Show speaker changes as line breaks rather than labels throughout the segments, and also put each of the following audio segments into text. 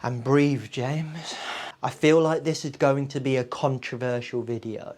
And breathe, James. I feel like this is going to be a controversial video.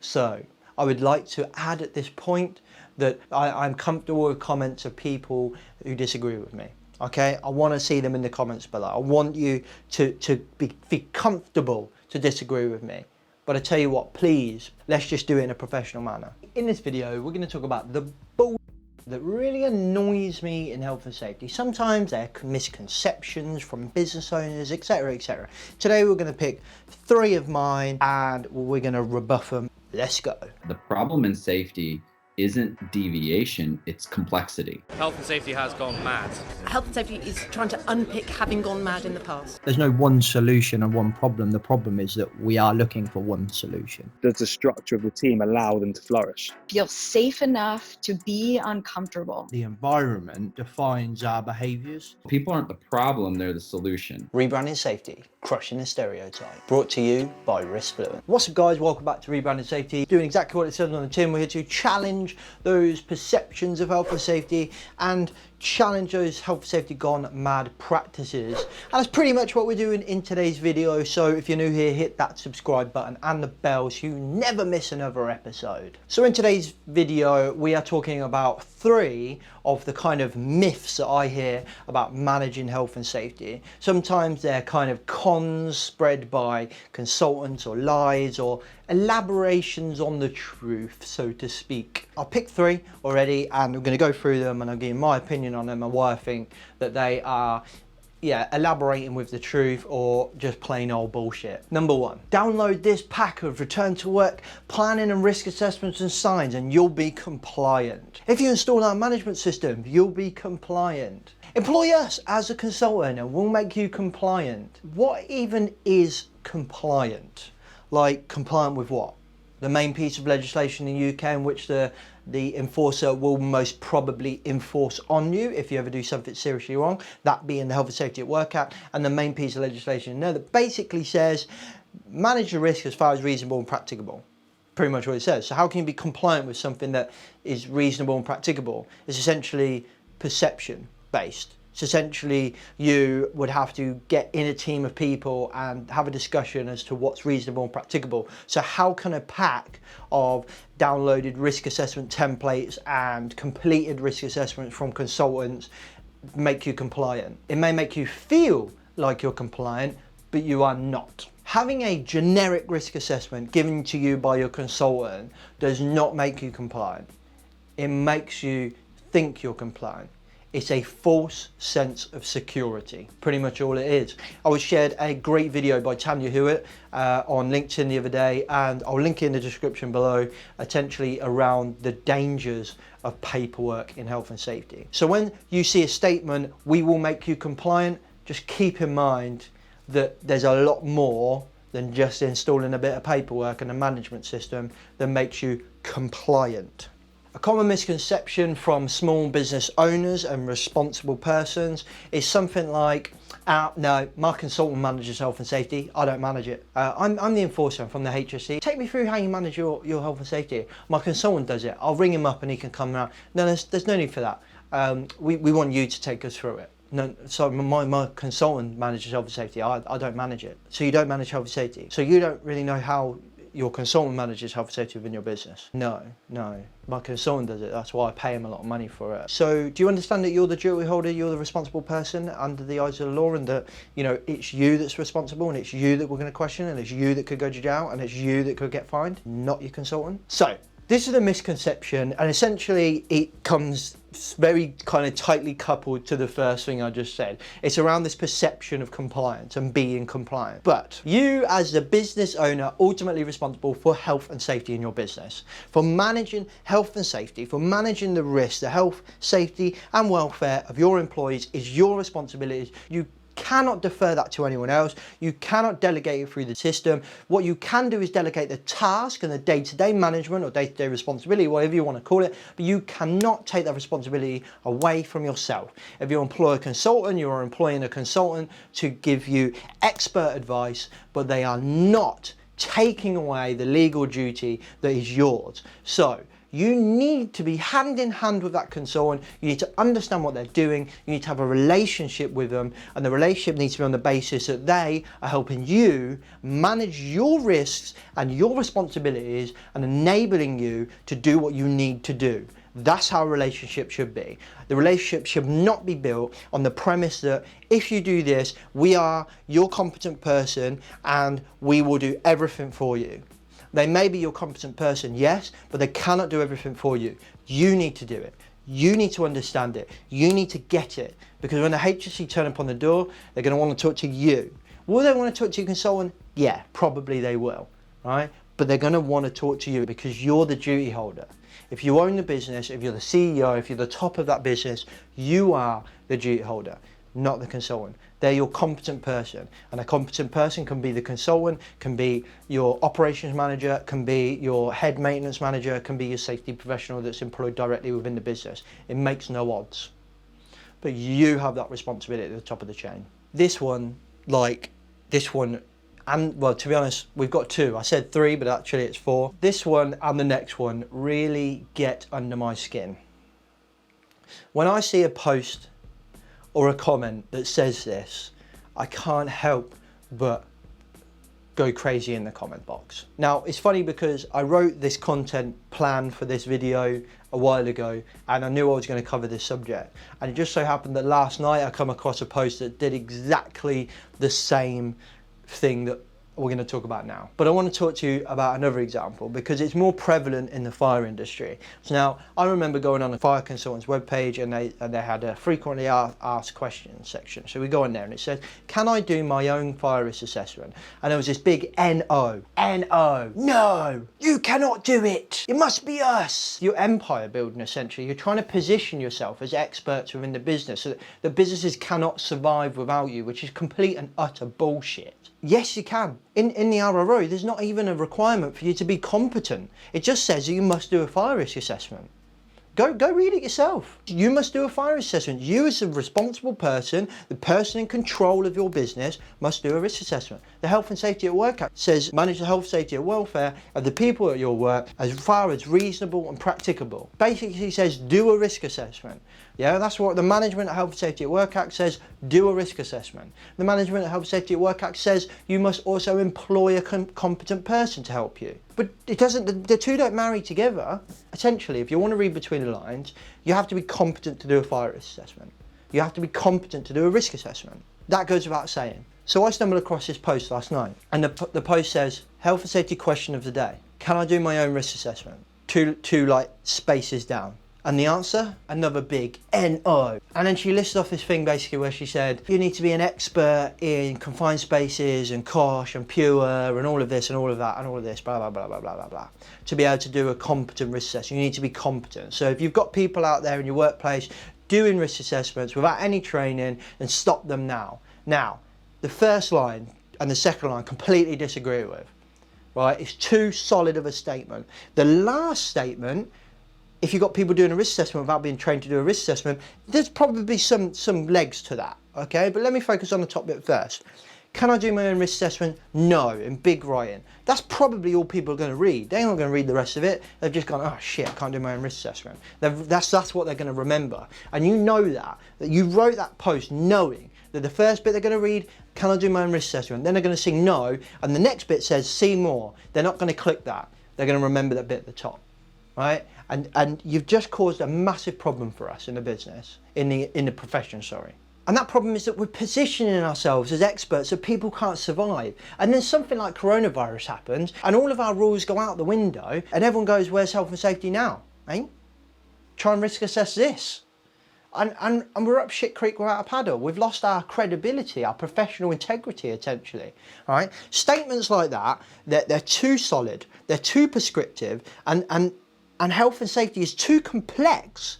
So I would like to add at this point that I'm comfortable with comments of people who disagree with me. Okay, I want to see them in the comments below. I want you to be comfortable to disagree with me. But I tell you what, please, let's just do it in a professional manner. In this video, we're going to talk about the bull that really annoys me in health and safety. Sometimes they're misconceptions from business owners, etc, etc. Today we're going to pick 3 of mine and we're going to rebuff them. Let's go.
The problem in safety isn't deviation, it's complexity.
Health and safety has gone mad.
Health and safety is trying to unpick having gone mad in the past.
There's no one solution and one problem. The problem is that we are looking for one solution.
Does the structure of the team allow them to flourish?
Feel safe enough to be uncomfortable.
The environment defines our behaviours.
People aren't the problem, they're the solution.
Rebranding Safety, crushing the stereotype. Brought to you by Risk Fluent. What's up guys, welcome back to Rebranding Safety. Doing exactly what it says on the tin. We're here to challenge those perceptions of health and safety and challenge those health and safety gone mad practices. And that's pretty much what we're doing in today's video. So if you're new here, hit that subscribe button and the bell so you never miss another episode. So in today's video, we are talking about 3 of the kind of myths that I hear about managing health and safety. Sometimes they're kind of cons spread by consultants or lies or elaborations on the truth, so to speak. I'll pick 3 already and I'm going to go through them and I'll give you my opinion on them and why I think that they are elaborating with the truth or just plain old bullshit. Number 1, download this pack of return to work planning and risk assessments and signs and you'll be compliant. If you install our management system, you'll be compliant. Employ us as a consultant and we'll make you compliant. What even is compliant? Like, compliant with what? The main piece of legislation in the UK in which the enforcer will most probably enforce on you if you ever do something seriously wrong, that being the Health and Safety at Work Act, and the main piece of legislation in there that basically says manage the risk as far as reasonable and practicable. Pretty much what it says. So how can you be compliant with something that is reasonable and practicable? It's essentially perception based. So essentially you would have to get in a team of people and have a discussion as to what's reasonable and practicable. So how can a pack of downloaded risk assessment templates and completed risk assessments from consultants make you compliant? It may make you feel like you're compliant, but you are not. Having a generic risk assessment given to you by your consultant does not make you compliant. It makes you think you're compliant. It's a false sense of security, pretty much all it is. I was shared a great video by Tanya Hewitt on LinkedIn the other day, and I'll link it in the description below, essentially around the dangers of paperwork in health and safety. So when you see a statement, we will make you compliant, just keep in mind that there's a lot more than just installing a bit of paperwork and a management system that makes you compliant. A common misconception from small business owners and responsible persons is something like, no, my consultant manages health and safety, I don't manage it. I'm the enforcer from the HSE. Take me through how you manage your health and safety. My consultant does it. I'll ring him up and he can come around. No, there's no need for that. We want you to take us through it. No, so my consultant manages health and safety, I don't manage it. So you don't manage health and safety. So you don't really know how your consultant manages health and safety within your business. No, my consultant does it. That's why I pay him a lot of money for it. So do you understand that you're the duty holder, you're the responsible person under the eyes of the law, and that, you know, it's you that's responsible and it's you that we're going to question and it's you that could go to jail and it's you that could get fined, not your consultant? So this is a misconception, and essentially it comes very kind of tightly coupled to the first thing I just said. It's around this perception of compliance and being compliant. But you as the business owner ultimately responsible for health and safety in your business, for managing health and safety, for managing the risk, the health, safety and welfare of your employees is your responsibility. You cannot defer that to anyone else. You cannot delegate it through the system. What you can do is delegate the task and the day-to-day management or day-to-day responsibility, whatever you want to call it, but you cannot take that responsibility away from yourself. If you employ a consultant, you are employing a consultant to give you expert advice, but they are not taking away the legal duty that is yours. So You need to be hand in hand with that consultant. You need to understand what they're doing. You need to have a relationship with them, and the relationship needs to be on the basis that they are helping you manage your risks and your responsibilities and enabling you to do what you need to do. That's how a relationship should be. The relationship should not be built on the premise that if you do this, we are your competent person and we will do everything for you. They may be your competent person, yes, but they cannot do everything for you. You need to do it. You need to understand it. You need to get it. Because when the HSC turn up on the door, they're going to want to talk to you. Will they want to talk to your consultant? Yeah, probably they will, right? But they're going to want to talk to you because you're the duty holder. If you own the business, if you're the CEO, if you're the top of that business, you are the duty holder, not the consultant. They're your competent person, and a competent person can be the consultant, can be your operations manager, can be your head maintenance manager, can be your safety professional that's employed directly within the business. It makes no odds. But you have that responsibility at the top of the chain. This one, and well, to be honest, we've got two. I said three, but actually it's four. This one and the next one really get under my skin. When I see a post or a comment that says this, I can't help but go crazy in the comment box. Now, it's funny because I wrote this content plan for this video a while ago, and I knew I was going to cover this subject. And it just so happened that last night I come across a post that did exactly the same thing that we're going to talk about now. But I want to talk to you about another example because it's more prevalent in the fire industry. So now, I remember going on a fire consultant's webpage and they had a frequently asked questions section. So we go on there and it says, can I do my own fire risk assessment? And there was this big NO. No, you cannot do it. It must be us. You're empire building essentially. You're trying to position yourself as experts within the business so that the businesses cannot survive without you, which is complete and utter bullshit. Yes, you can. In the RRO, there's not even a requirement for you to be competent. It just says you must do a fire risk assessment. Go read it yourself. You must do a fire risk assessment. You as a responsible person, the person in control of your business, must do a risk assessment. The Health and Safety at Work Act says manage the health, safety and welfare of the people at your work as far as reasonable and practicable. Basically says do a risk assessment. Yeah, that's what the Management of Health and Safety at Work Act says, do a risk assessment. The Management of Health and Safety at Work Act says you must also employ a competent person to help you. But it doesn't, the two don't marry together. Essentially, if you want to read between the lines, you have to be competent to do a fire risk assessment. You have to be competent to do a risk assessment. That goes without saying. So I stumbled across this post last night, and the post says, health and safety question of the day. Can I do my own risk assessment? Two like spaces down. And the answer, another big NO. And then she listed off this thing basically where she said, you need to be an expert in confined spaces and COSH and PURE and all of this and all of that and all of this, blah, blah, blah, blah, blah, blah, blah. To be able to do a competent risk assessment, you need to be competent. So if you've got people out there in your workplace doing risk assessments without any training, then stop them now. Now, the first line and the second line completely disagree with, right? It's too solid of a statement. The last statement, if you've got people doing a risk assessment without being trained to do a risk assessment, there's probably some legs to that, okay? But let me focus on the top bit first. Can I do my own risk assessment? No, in big writing. That's probably all people are going to read. They're not going to read the rest of it. They've just gone, oh shit, I can't do my own risk assessment. That's what they're going to remember. And you know that you wrote that post knowing that the first bit they're going to read, can I do my own risk assessment? Then they're going to see no, and the next bit says see more. They're not going to click that. They're going to remember that bit at the top, right? And you've just caused a massive problem for us in the business, in the profession, sorry. And that problem is that we're positioning ourselves as experts so people can't survive. And then something like coronavirus happens and all of our rules go out the window and everyone goes, where's health and safety now? Eh? Try and risk assess this. And we're up shit creek without a paddle. We've lost our credibility, our professional integrity, essentially. All right? Statements like that, they're too solid, they're too prescriptive, and health and safety is too complex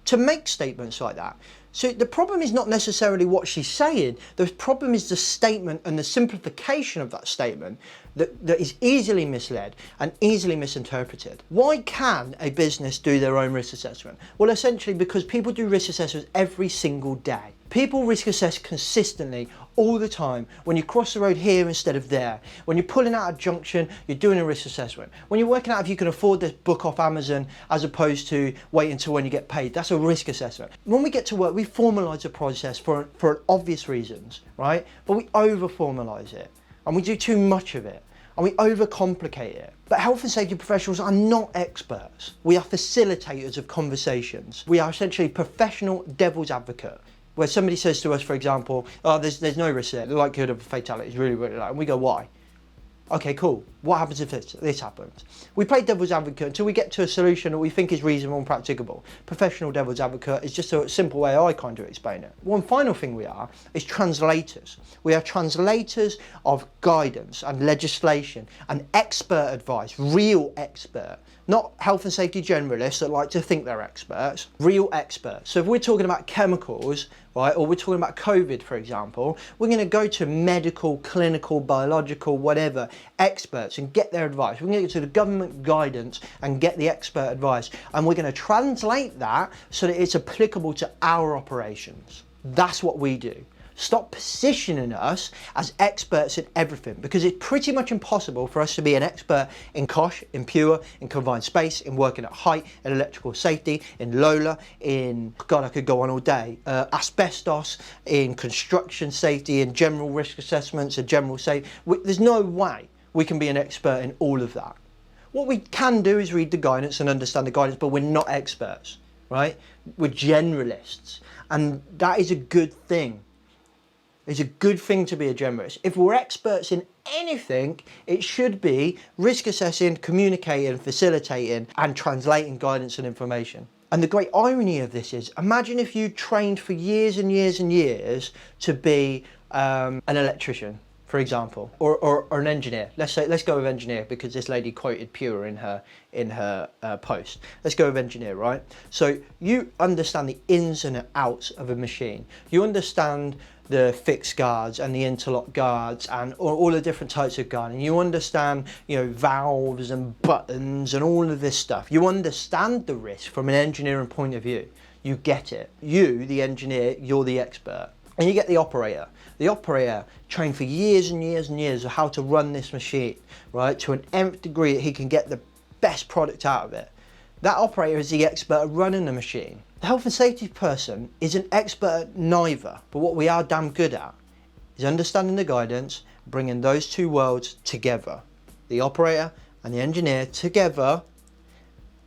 to make statements like that. So the problem is not necessarily what she's saying. The problem is the statement and the simplification of that statement that is easily misled and easily misinterpreted. Why can a business do their own risk assessment? Well, essentially because people do risk assessments every single day. People risk assess consistently all the time. When you cross the road here instead of there, when you're pulling out a junction, you're doing a risk assessment. When you're working out if you can afford this book off Amazon as opposed to wait until when you get paid, that's a risk assessment. When we get to work, we formalise the process for obvious reasons, right? But we over formalise it and we do too much of it and we overcomplicate it. But health and safety professionals are not experts. We are facilitators of conversations. We are essentially professional devil's advocate. Where somebody says to us, for example, oh, there's no risk there, the likelihood of fatality is really, really low, and we go, why? Okay, cool. What happens if this happens? We play devil's advocate until we get to a solution that we think is reasonable and practicable. Professional devil's advocate is just a simple way I kind of explain it. One final thing we are is translators. We are translators of guidance and legislation and expert advice, real expert. Not health and safety generalists that like to think they're experts, real experts. So if we're talking about chemicals, right, or we're talking about COVID, for example, we're going to go to medical, clinical, biological, whatever, experts and get their advice. We're going to go to the government guidance and get the expert advice. And we're going to translate that so that it's applicable to our operations. That's what we do. Stop positioning us as experts in everything, because it's pretty much impossible for us to be an expert in COSH, in PURE, in confined space, in working at height, in electrical safety, in LOLA, in, God, I could go on all day, asbestos, in construction safety, in general risk assessments, and general safety. There's no way we can be an expert in all of that. What we can do is read the guidance and understand the guidance, but we're not experts, right? We're generalists, and that is a good thing. It's a good thing to be a generalist. If we're experts in anything, it should be risk assessing, communicating, facilitating, and translating guidance and information. And the great irony of this is, imagine if you trained for years and years and years to be an electrician, for example, or an engineer. Let's go with engineer, because this lady quoted PURE in her post. Let's go with engineer, right? So you understand the ins and outs of a machine. You understand the fixed guards and the interlock guards and all the different types of guarding. You understand, valves and buttons and all of this stuff. You understand the risk from an engineering point of view. You get it. You, the engineer, you're the expert. And you get the operator. The operator trained for years and years and years of how to run this machine, right, to an nth degree that he can get the best product out of it. That operator is the expert at running the machine. The health and safety person is an expert at neither, but what we are damn good at is understanding the guidance, bringing those two worlds together. The operator and the engineer together,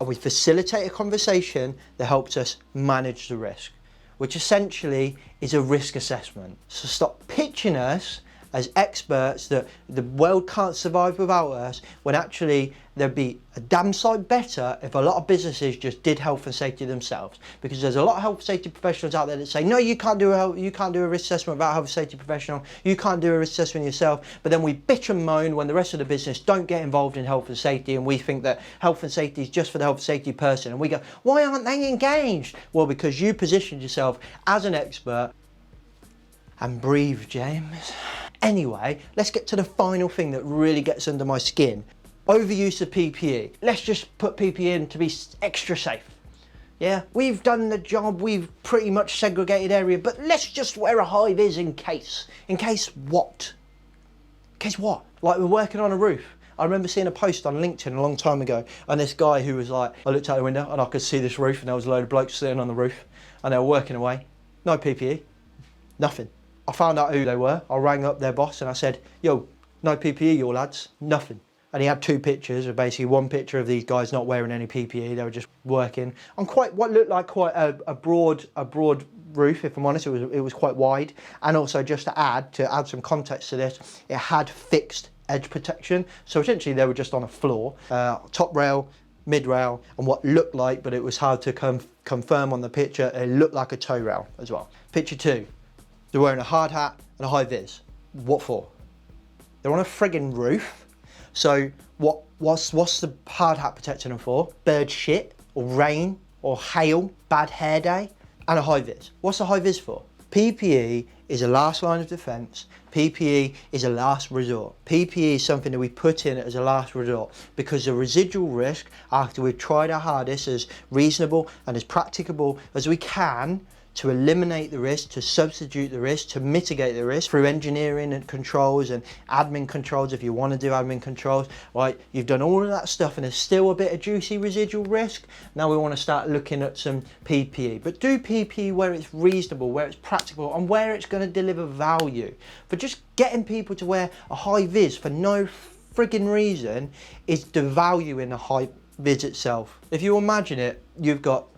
and we facilitate a conversation that helps us manage the risk, which essentially is a risk assessment. So stop pitching us as experts that the world can't survive without us, when actually there'd be a damn sight better if a lot of businesses just did health and safety themselves. Because there's a lot of health and safety professionals out there that say, no, you can't do a risk assessment without a health and safety professional, you can't do a risk assessment yourself. But then we bitch and moan when the rest of the business don't get involved in health and safety, and we think that health and safety is just for the health and safety person, and we go, why aren't they engaged? Well, because you positioned yourself as an expert. And breathe, James. Anyway, let's get to the final thing that really gets under my skin. Overuse of PPE. Let's just put PPE in to be extra safe. Yeah, we've done the job, we've pretty much segregated area, but let's just wear a high-vis in case. In case what? In case what? Like we're working on a roof. I remember seeing a post on LinkedIn a long time ago, and this guy who was like, I looked out the window and I could see this roof, and there was a load of blokes sitting on the roof, and they were working away. No PPE, nothing. I found out who they were. I rang up their boss and I said, yo, no PPE, you lads, nothing. And he had two pictures, of basically one picture of these guys not wearing any PPE, they were just working on what looked like quite a broad roof, if I'm honest. It was quite wide, and also just to add some context to this, it had fixed edge protection. So essentially they were just on a floor, top rail, mid rail, and what looked like, but it was hard to confirm on the picture, it looked like a tow rail as well. Picture two. They're wearing a hard hat and a high vis. What for? They're on a friggin' roof. So what's the hard hat protecting them for? Bird shit, or rain, or hail, bad hair day, and a high vis. What's the high vis for? PPE is a last line of defense. PPE is a last resort. PPE is something that we put in as a last resort, because the residual risk, after we've tried our hardest, as reasonable and as practicable as we can to eliminate the risk, to substitute the risk, to mitigate the risk through engineering and controls and admin controls if you want to do admin controls, right? You've done all of that stuff and there's still a bit of juicy residual risk. Now we want to start looking at some PPE, but do PPE where it's reasonable, where it's practical, and where it's going to deliver value. For just getting people to wear a high vis for no frigging reason is devaluing the high vis itself. If you imagine it, you've got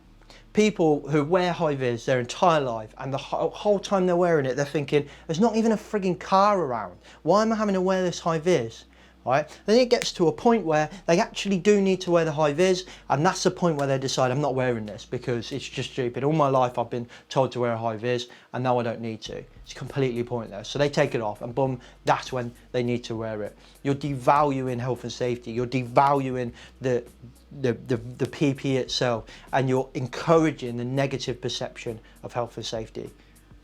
people who wear high vis their entire life, and the whole time they're wearing it, they're thinking, there's not even a frigging car around. Why am I having to wear this high vis? Right? Then it gets to a point where they actually do need to wear the high vis, and that's the point where they decide, I'm not wearing this because it's just stupid. All my life I've been told to wear a high vis and now I don't need to. It's completely pointless. So they take it off and boom, that's when they need to wear it. You're devaluing health and safety. You're devaluing the PPE itself, and you're encouraging the negative perception of health and safety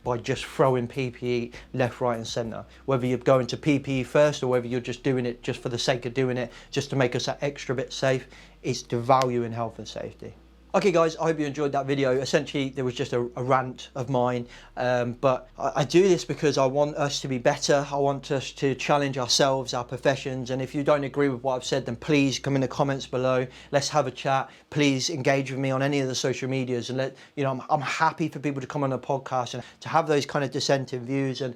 by just throwing PPE left, right and centre. Whether you're going to PPE first or whether you're just doing it just for the sake of doing it, just to make us that extra bit safe, it's devaluing health and safety. Okay guys, I hope you enjoyed that video. Essentially, there was just a rant of mine, but I do this because I want us to be better. I want us to challenge ourselves, our professions, and if you don't agree with what I've said, then please come in the comments below. Let's have a chat. Please engage with me on any of the social medias, and I'm happy for people to come on the podcast and to have those kind of dissenting views and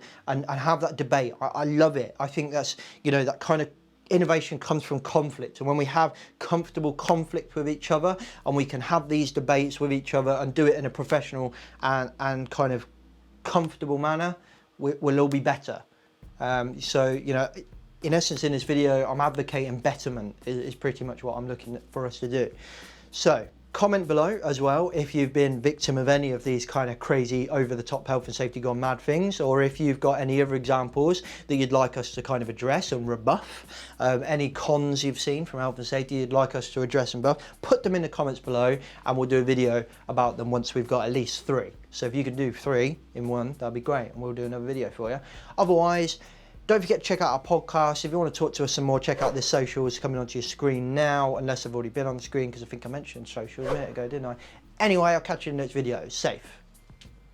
have that debate. I love it. I think that's, that kind of innovation comes from conflict, and when we have comfortable conflict with each other and we can have these debates with each other and do it in a professional and kind of comfortable manner, we'll all be better. So in essence, in this video I'm advocating betterment is pretty much what I'm looking for us to do. So comment below as well if you've been victim of any of these kind of crazy over-the-top health and safety gone mad things, or if you've got any other examples that you'd like us to kind of address and rebuff, any cons you've seen from health and safety you'd like us to address and buff, put them in the comments below and we'll do a video about them once we've got at least 3. So if you can do 3 in one, that'd be great, and we'll do another video for you. Otherwise, don't forget to check out our podcast. If you want to talk to us some more, check out the socials coming onto your screen now, unless they've already been on the screen, because I think I mentioned socials a minute ago, didn't I? Anyway, I'll catch you in the next video. Safe.